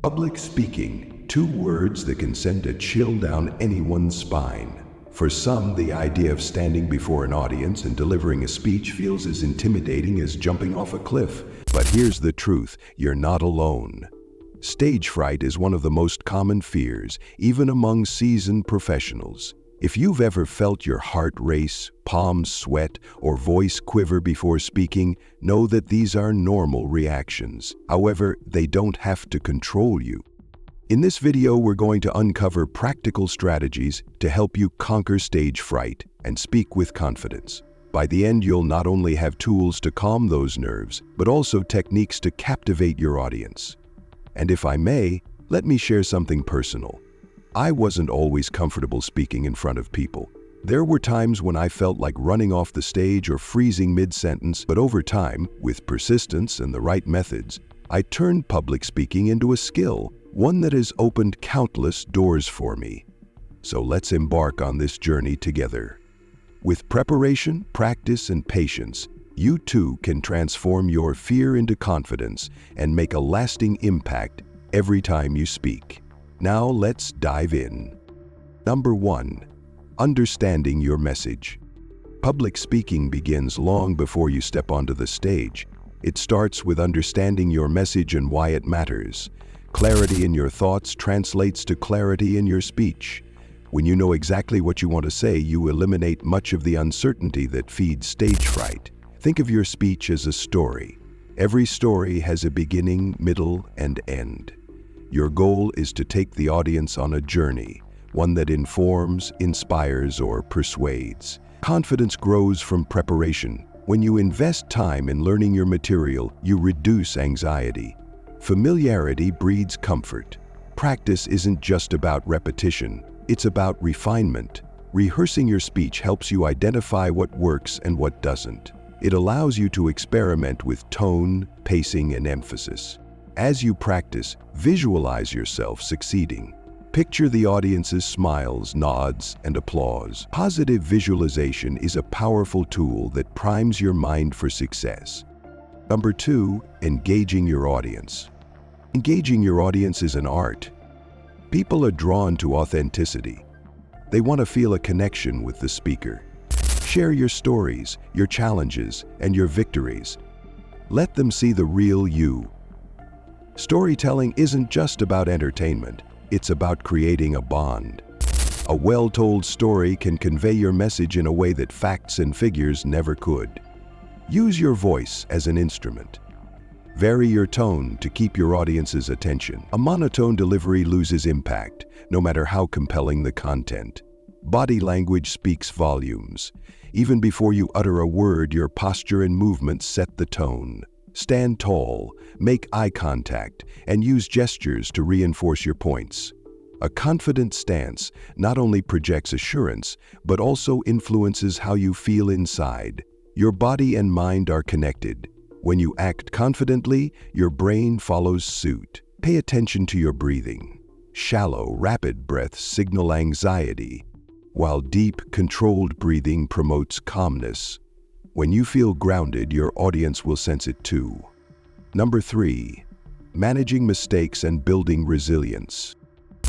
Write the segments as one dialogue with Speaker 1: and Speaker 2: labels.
Speaker 1: Public speaking, two words that can send a chill down anyone's spine. For some, the idea of standing before an audience and delivering a speech feels as intimidating as jumping off a cliff. But here's the truth, you're not alone. Stage fright is one of the most common fears, even among seasoned professionals. If you've ever felt your heart race, palms sweat, or voice quiver before speaking, know that these are normal reactions. However, they don't have to control you. In this video, we're going to uncover practical strategies to help you conquer stage fright and speak with confidence. By the end, you'll not only have tools to calm those nerves, but also techniques to captivate your audience. And if I may, let me share something personal. I wasn't always comfortable speaking in front of people. There were times when I felt like running off the stage or freezing mid-sentence, but over time, with persistence and the right methods, I turned public speaking into a skill, one that has opened countless doors for me. So let's embark on this journey together. With preparation, practice, and patience, you too can transform your fear into confidence and make a lasting impact every time you speak. Now let's dive in. Number 1. Understanding your message. Public speaking begins long before you step onto the stage. It starts with understanding your message and why it matters. Clarity in your thoughts translates to clarity in your speech. When you know exactly what you want to say, you eliminate much of the uncertainty that feeds stage fright. Think of your speech as a story. Every story has a beginning, middle, and end. Your goal is to take the audience on a journey, one that informs, inspires, or persuades. Confidence grows from preparation. When you invest time in learning your material, you reduce anxiety. Familiarity breeds comfort. Practice isn't just about repetition, it's about refinement. Rehearsing your speech helps you identify what works and what doesn't. It allows you to experiment with tone, pacing, and emphasis. As you practice, visualize yourself succeeding. Picture the audience's smiles, nods, and applause. Positive visualization is a powerful tool that primes your mind for success. Number 2, engaging your audience. Engaging your audience is an art. People are drawn to authenticity. They want to feel a connection with the speaker. Share your stories, your challenges, and your victories. Let them see the real you. Storytelling isn't just about entertainment, it's about creating a bond. A well-told story can convey your message in a way that facts and figures never could. Use your voice as an instrument. Vary your tone to keep your audience's attention. A monotone delivery loses impact, no matter how compelling the content. Body language speaks volumes. Even before you utter a word, your posture and movement set the tone. Stand tall, make eye contact, and use gestures to reinforce your points. A confident stance not only projects assurance, but also influences how you feel inside. Your body and mind are connected. When you act confidently, your brain follows suit. Pay attention to your breathing. Shallow, rapid breaths signal anxiety, while deep, controlled breathing promotes calmness. When you feel grounded, your audience will sense it too. Number 3, managing mistakes and building resilience.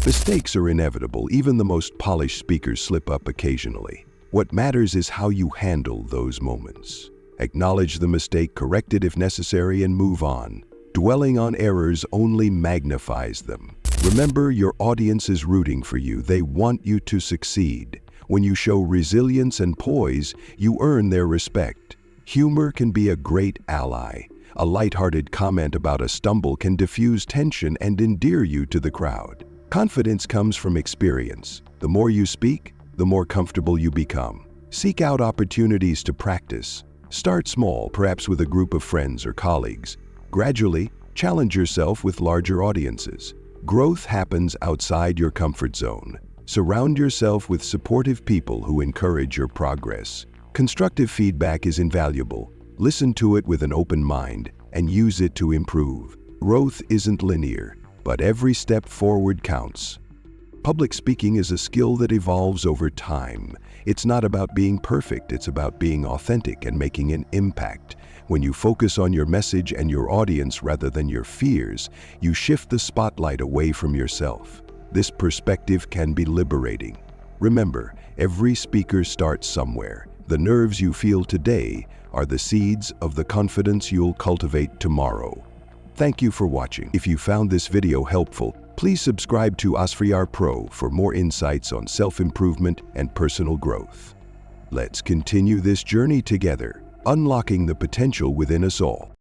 Speaker 1: Mistakes are inevitable. Even the most polished speakers slip up occasionally. What matters is how you handle those moments. Acknowledge the mistake, correct it if necessary, and move on. Dwelling on errors only magnifies them. Remember, your audience is rooting for you. They want you to succeed. When you show resilience and poise, you earn their respect. Humor can be a great ally. A lighthearted comment about a stumble can diffuse tension and endear you to the crowd. Confidence comes from experience. The more you speak, the more comfortable you become. Seek out opportunities to practice. Start small, perhaps with a group of friends or colleagues. Gradually, challenge yourself with larger audiences. Growth happens outside your comfort zone. Surround yourself with supportive people who encourage your progress. Constructive feedback is invaluable. Listen to it with an open mind and use it to improve. Growth isn't linear, but every step forward counts. Public speaking is a skill that evolves over time. It's not about being perfect, it's about being authentic and making an impact. When you focus on your message and your audience rather than your fears, you shift the spotlight away from yourself. This perspective can be liberating. Remember, every speaker starts somewhere. The nerves you feel today are the seeds of the confidence you'll cultivate tomorrow. Thank you for watching. If you found this video helpful, please subscribe to Asfriar Pro for more insights on self-improvement and personal growth. Let's continue this journey together, unlocking the potential within us all.